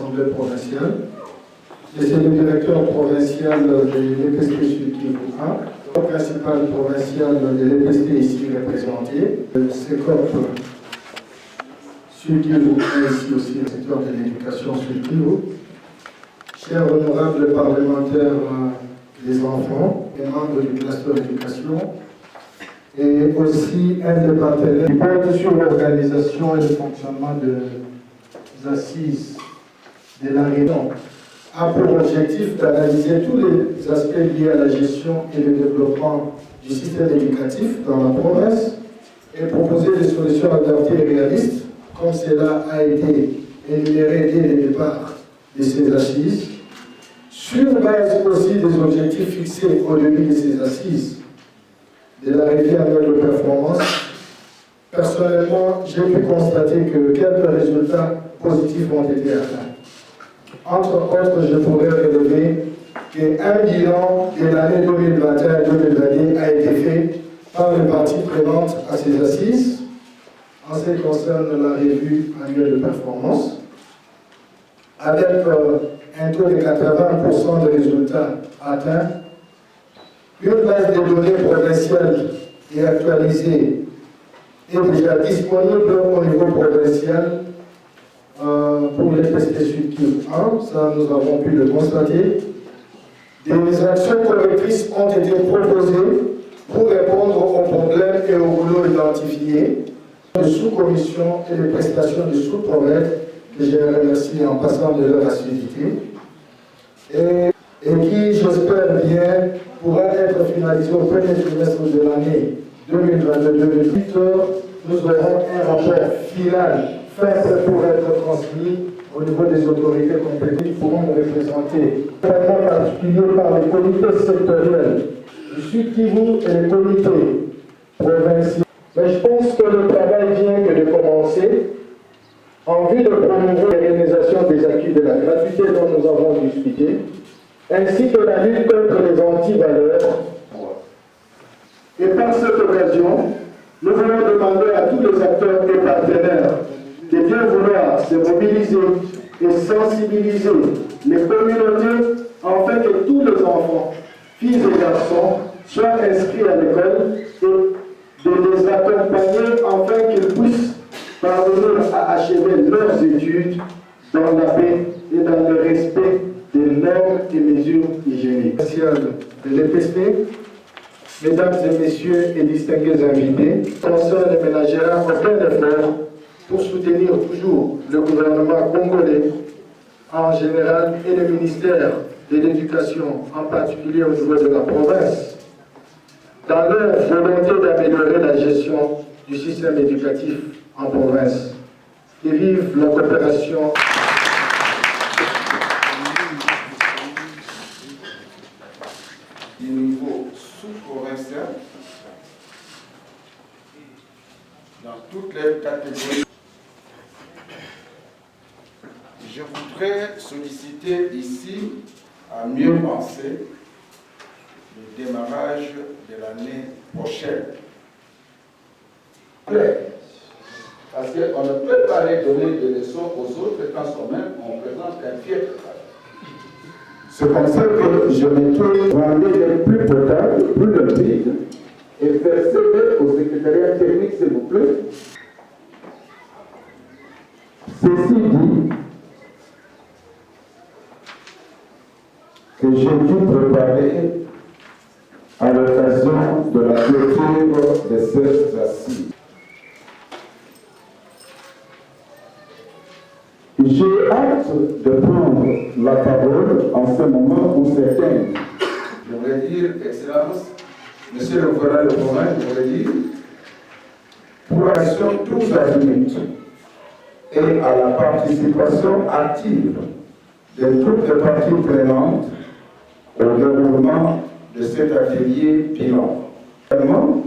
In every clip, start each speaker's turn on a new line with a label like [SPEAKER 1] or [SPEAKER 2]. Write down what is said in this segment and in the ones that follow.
[SPEAKER 1] l'Assemblée provinciale. Et c'est le directeur provincial de l'EPST Sud Kivu 1, le principal provincial de l'EPST ici représenté, le CECOP Sud Kivu 1 ici aussi le secteur de l'éducation Sud Kivu, chers honorables parlementaires des enfants et membres du cluster éducation, et aussi un des partenaires qui porte sur l'organisation et le fonctionnement des assises de la région, a pour objectif d'analyser tous les aspects liés à la gestion et le développement du système éducatif dans la province et proposer des solutions adaptées et réalistes, comme cela a été énuméré dès le départ de ces assises, sur base aussi des objectifs fixés au début de ces assises de la revue annuelle de performance. Personnellement, j'ai pu constater que quelques résultats positifs ont été atteints. Entre autres, je pourrais relever qu'un bilan de l'année 2021-2022 a été fait par les parties prenantes à ces assises en ce qui concerne la revue annuelle de performance, avec un taux de 80% de résultats atteints, une base de données provinciale et actualisée est déjà disponible au niveau provincial pour l'EPST Sud Kivu 1, ça nous avons pu le constater. Des actions correctrices ont été proposées pour répondre aux problèmes et aux boulots identifiés. Les sous-commissions et les prestations du sous-province, que je remercie en passant de leur assiduité, et qui, j'espère bien, pourra être finalisé au premier trimestre de l'année 2022-2028. Nous aurons un rapport final fait pour être transmis au niveau des autorités compétentes qui pourront nous représenter, en particulier par les comités sectoriels du Sud Kivu et les comités provinciaux. Mais je pense que le travail vient que de commencer en vue de promouvoir l'organisation des acquis de la gratuité dont nous avons discuté, ainsi que la lutte contre les anti-valeurs. Et par cette occasion, nous voulons demander à tous les acteurs et partenaires de bien vouloir se mobiliser et sensibiliser les communautés afin que tous les enfants, filles et garçons, soient inscrits à l'école et de les accompagner afin qu'ils puissent parvenir à achever leurs études dans la paix et dans le respect des normes et mesures hygiéniques. De l'EPST, mesdames et messieurs et distingués invités, concerne les ménagères en plein effort pour soutenir toujours le gouvernement congolais en général et le ministère de l'Éducation, en particulier au niveau de la province, dans leur volonté d'améliorer la gestion du système éducatif en province. Et vive la coopération.
[SPEAKER 2] Du niveau sous-provincial, dans toutes les catégories. Je voudrais solliciter ici à mieux penser le démarrage de l'année prochaine. Parce qu'on ne peut pas aller donner des leçons aux autres quand soi-même on présente un pied.
[SPEAKER 1] C'est comme ça que je me tourne pour aller les plus potables, plus limpides, et faire servir au secrétariat technique, s'il vous plaît. Ceci dit, que j'ai dû préparer à l'occasion de la clôture de ces assises. J'ai hâte de prendre la parole en ce moment où certains.
[SPEAKER 2] Je voudrais dire, Excellence, Monsieur le gouverneur de province, je voudrais dire, pour l'action tous azimuts et à la participation active de toutes les parties prenantes au déroulement de cet atelier bilan. Vraiment,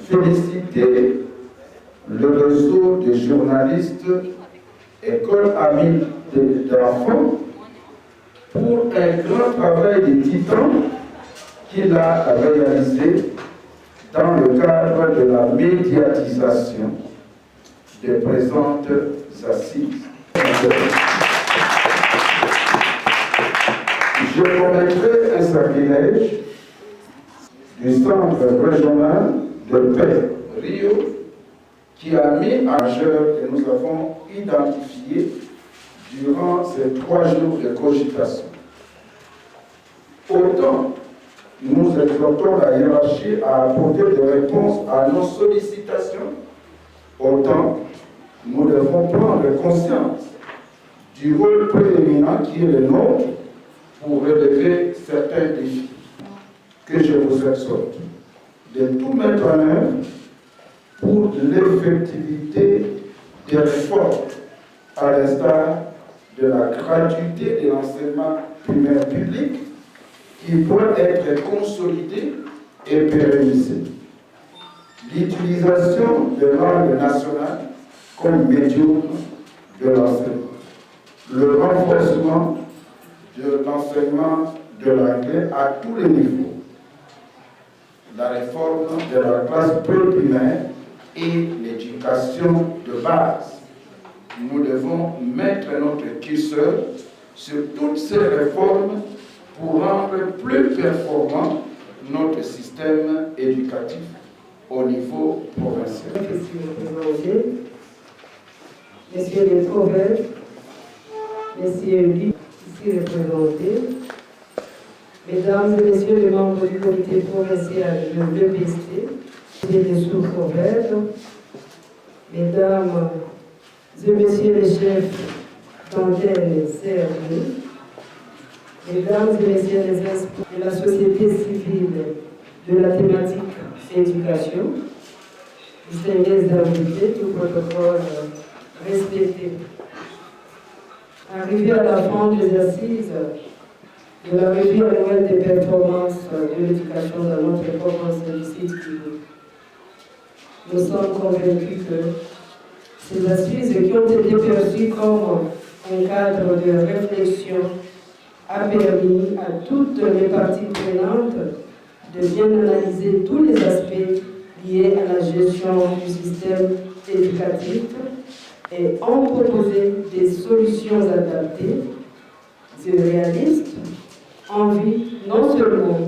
[SPEAKER 2] féliciter le réseau des journalistes École Amie d'enfants pour un grand travail de titan qu'il a réalisé dans le cadre de la médiatisation des présentes assises. Je commettrai un sacrilège du Centre régional de paix Rio qui a mis en jeu que nous avons identifié durant ces 3 jours de cogitation. Autant nous exhortons la hiérarchie à apporter des réponses à nos sollicitations, autant nous devons prendre conscience du rôle prééminent qui est le nôtre pour relever certains défis que je vous exhorte de tout mettre en œuvre pour l'effectivité des réformes, à l'instar de la gratuité de l'enseignement primaire public qui doit être consolidée et pérennisée. L'utilisation de langue nationale comme médium de l'enseignement. Le renforcement de l'enseignement de l'anglais à tous les niveaux. La réforme de la classe primaire et l'éducation de base. Nous devons mettre notre curseur sur toutes ces réformes pour rendre plus performant notre système éducatif au niveau provincial.
[SPEAKER 3] Messieurs les prophètes, messieurs ici représentés, mesdames et messieurs les membres du comité provincial de l'EPST et des sous-prophètes, mesdames et messieurs les chefs d'antenne CRD, mesdames et messieurs les experts de la société civile de la thématique éducation, distingués invités, tout protocole respecté. Arrivé à la fin des assises de la revue annuelle des performances de l'éducation dans notre province du site Kivu, nous sommes convaincus que ces assises qui ont été perçues comme un cadre de réflexion a permis à toutes les parties prenantes de bien analyser tous les aspects liés à la gestion du système éducatif et ont proposé des solutions adaptées et réalistes en vue non seulement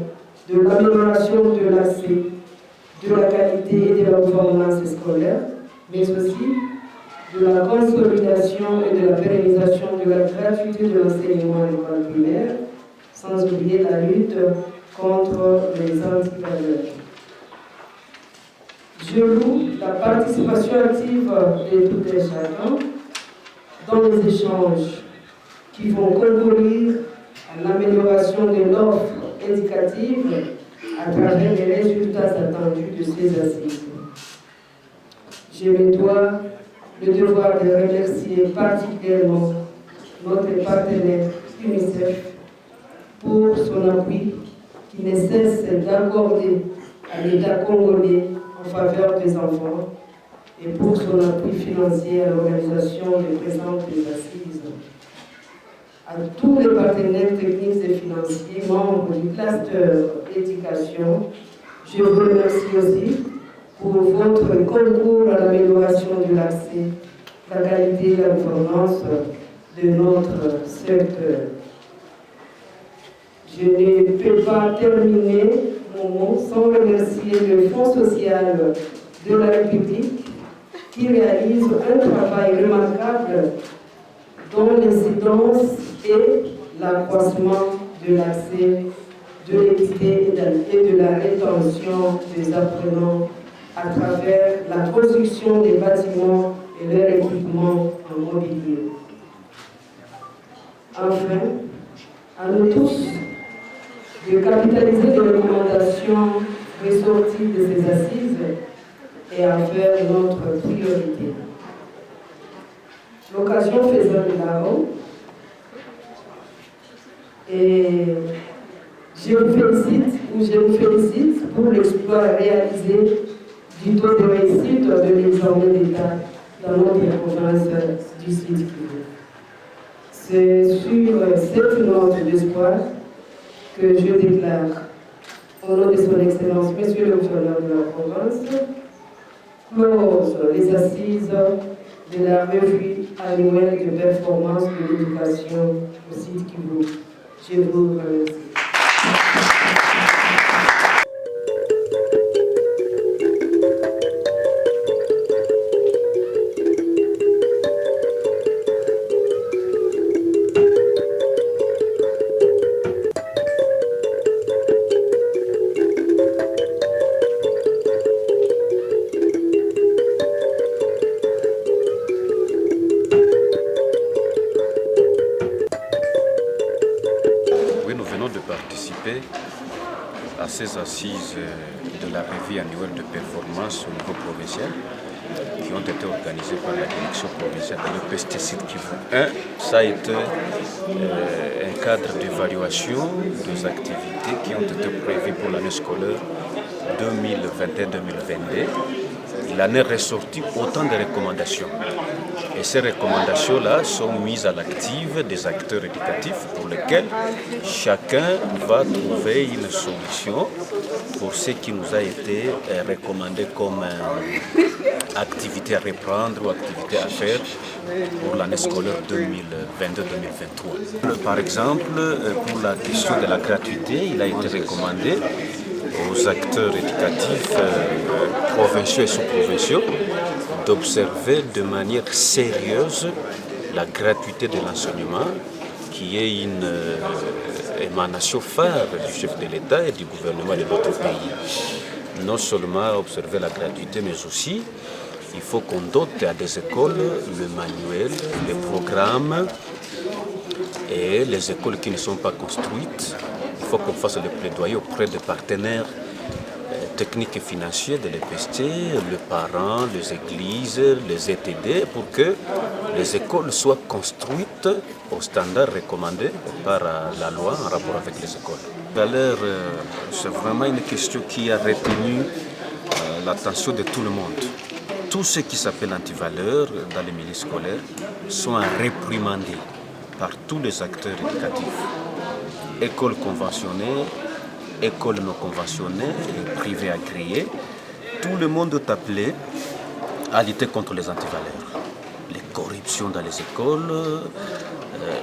[SPEAKER 3] de l'amélioration de l'accès, de la qualité et de la performance scolaire, mais aussi de la consolidation et de la pérennisation de la gratuité de l'enseignement à l'école primaire, sans oublier la lutte contre les antivaleurs. Je loue la participation active de tout et chacun dans les échanges qui vont concourir à l'amélioration de l'offre éducative à travers les résultats attendus de ces assises. Je me dois le devoir de remercier particulièrement notre partenaire UNICEF pour son appui qui ne cesse d'accorder à l'État congolais en faveur des enfants et pour son appui financier à l'organisation des présentes assises. À tous les partenaires techniques et financiers, membres du cluster éducation, je vous remercie aussi pour votre concours à l'amélioration de l'accès, la qualité et la performance de notre secteur. Je ne peux pas terminer mon mot sans remercier le Fonds social de la République qui réalise un travail remarquable dont l'incidence et l'accroissement de l'accès, de l'équité et de la rétention des apprenants à travers la construction des bâtiments et leur équipement en mobilier. Enfin, à nous tous de capitaliser les recommandations ressorties de ces assises et à faire notre priorité. L'occasion faisant là-haut, et je vous félicite pour l'exploit réalisé du taux de réussite de l'examen d'État dans notre province du Sud Kivu. C'est sur cette note d'espoir que je déclare, au nom de son Excellence, Monsieur le gouverneur de la province, close les assises de la revue annuelle de performance de l'éducation au Sud Kivu. Je vous remercie.
[SPEAKER 4] À ces assises de la revue annuelle de performance au niveau provincial qui ont été organisées par la direction provinciale de l'EPST Sud Kivu 1. Ça a été un cadre d'évaluation des activités qui ont été prévues pour l'année scolaire 2021-2022. Il en est ressorti autant de recommandations. Et ces recommandations-là sont mises à l'actif des acteurs éducatifs pour lesquels chacun va trouver une solution pour ce qui nous a été recommandé comme activité à reprendre ou activité à faire pour l'année scolaire 2022-2023. Par exemple, pour la question de la gratuité, il a été recommandé aux acteurs éducatifs provinciaux et sous-provinciaux d'observer de manière sérieuse la gratuité de l'enseignement, qui est une émanation phare du chef de l'État et du gouvernement de notre pays. Non seulement observer la gratuité, mais aussi il faut qu'on dote à des écoles le manuel, les programmes, et les écoles qui ne sont pas construites, il faut qu'on fasse le plaidoyer auprès des partenaires techniques et financiers de l'EPST, les parents, les églises, les ETD, pour que les écoles soient construites aux standards recommandés par la loi en rapport avec les écoles. D'ailleurs, c'est vraiment une question qui a retenu l'attention de tout le monde. Tout ce qui s'appelle antivaleurs dans les milieux scolaires sont à réprimander par tous les acteurs éducatifs. Écoles conventionnées, écoles non conventionnées, privées agréées, tout le monde est appelé à lutter contre les antivaleurs. Les corruptions dans les écoles,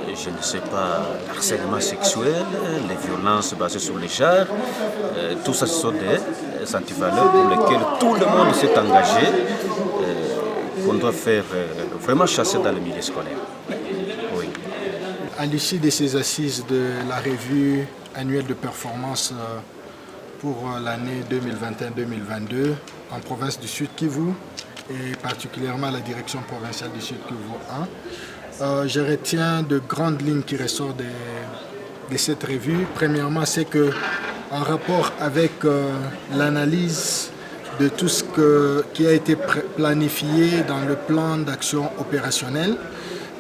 [SPEAKER 4] je ne sais pas, harcèlement sexuel, les violences basées sur les genres, tout ça ce sont des antivaleurs pour lesquelles tout le monde s'est engagé, qu'on doit faire vraiment chasser dans le milieu scolaire. Oui.
[SPEAKER 5] À l'issue de ces assises de la revue annuelle de performance pour l'année 2021-2022 en province du Sud Kivu et particulièrement la direction provinciale du Sud Kivu 1, je retiens de grandes lignes qui ressortent de cette revue. Premièrement, c'est que en rapport avec l'analyse de tout ce qui a été planifié dans le plan d'action opérationnel,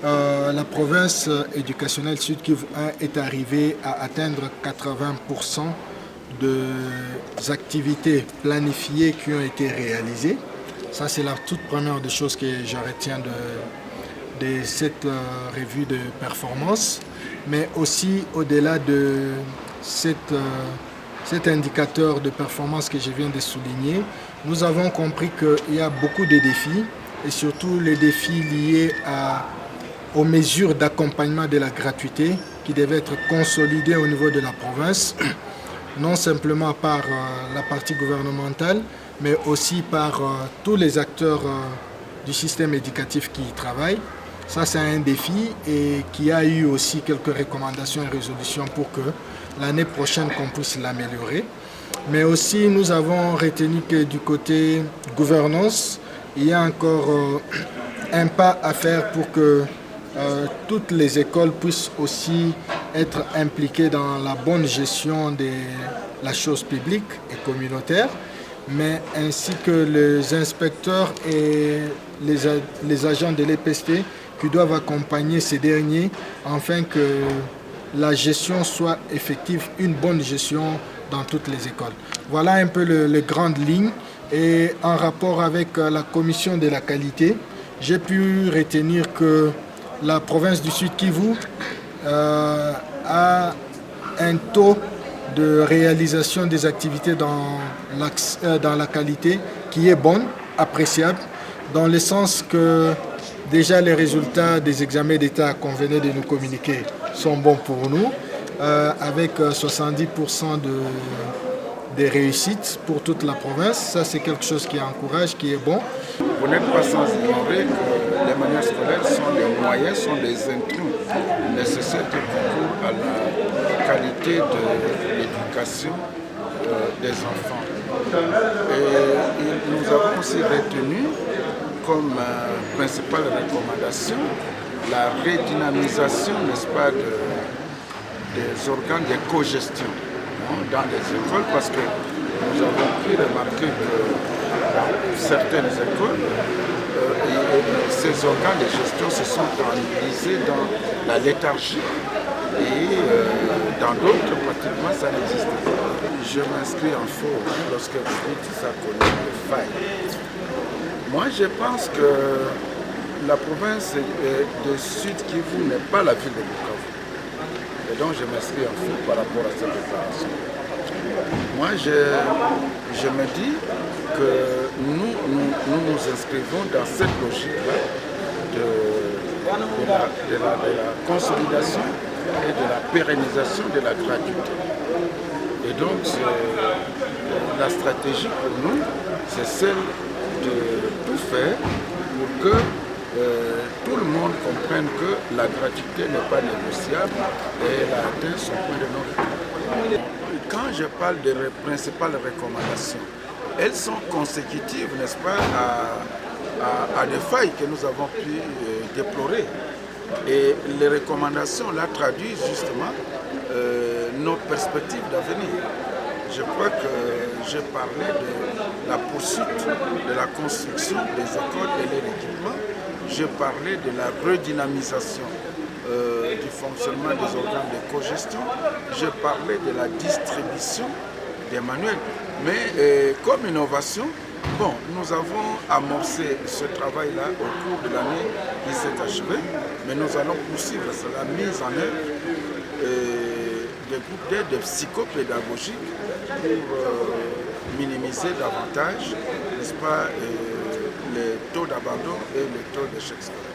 [SPEAKER 5] la province éducationnelle Sud Kivu 1 est arrivée à atteindre 80% des activités planifiées qui ont été réalisées. Ça, c'est la toute première des choses que je retiens de cette revue de performance. Mais aussi, au-delà de cet indicateur de performance que je viens de souligner, nous avons compris qu'il y a beaucoup de défis, et surtout les défis liés aux mesures d'accompagnement de la gratuité qui devaient être consolidées au niveau de la province, non simplement par la partie gouvernementale, mais aussi par tous les acteurs du système éducatif qui y travaillent. Ça, c'est un défi et qui a eu aussi quelques recommandations et résolutions pour que l'année prochaine, qu'on puisse l'améliorer. Mais aussi, nous avons retenu que du côté gouvernance, il y a encore un pas à faire pour que toutes les écoles puissent aussi être impliquées dans la bonne gestion de la chose publique et communautaire, mais ainsi que les inspecteurs et les agents de l'EPST qui doivent accompagner ces derniers afin que la gestion soit effective, une bonne gestion dans toutes les écoles. Voilà un peu les grandes lignes. Et en rapport avec la commission de la qualité, j'ai pu retenir que la province du Sud Kivu a un taux de réalisation des activités dans la qualité qui est bonne, appréciable, dans le sens que déjà les résultats des examens d'État qu'on venait de nous communiquer sont bons pour nous, avec 70% des réussites pour toute la province. Ça, c'est quelque chose qui encourage, qui est bon.
[SPEAKER 6] Vous n'êtes pas sans ignorer que les manuels scolaires sont des moyens, sont des intrus nécessaires qui concourent à la qualité de l'éducation des enfants. Et nous avons aussi retenu comme principale recommandation la redynamisation, n'est-ce pas, des organes de cogestion dans les écoles, parce que nous avons pu remarquer que dans certaines écoles, ces organes de gestion se sont enlisés dans la léthargie et dans d'autres, pratiquement, ça n'existe pas. Je m'inscris en faux lorsque vous dites que ça connaît des failles. Moi, je pense que la province de Sud Kivu n'est pas la ville de Bukavu. Et donc, je m'inscris en faux par rapport à cette déclaration. Moi, je me dis que nous inscrivons dans cette logique-là de la consolidation et de la pérennisation de la gratuité. Et donc, la stratégie pour nous, c'est celle de tout faire pour que tout le monde comprenne que la gratuité n'est pas négociable et elle a atteint son point de non-retour. Quand je parle des principales recommandations, elles sont consécutives, n'est-ce pas, à des failles que nous avons pu déplorer. Et les recommandations là traduisent justement nos perspectives d'avenir. Je crois que j'ai parlé de la poursuite de la construction des écoles et de l'équipement. J'ai parlé de la redynamisation du fonctionnement des organes de cogestion. J'ai parlé de la distribution des manuels. Mais comme innovation, bon, nous avons amorcé ce travail-là au cours de l'année qui s'est achevée, mais nous allons poursuivre la mise en œuvre des groupes d'aide psychopédagogiques pour minimiser davantage, n'est-ce pas, les taux d'abandon et les taux d'échec scolaire.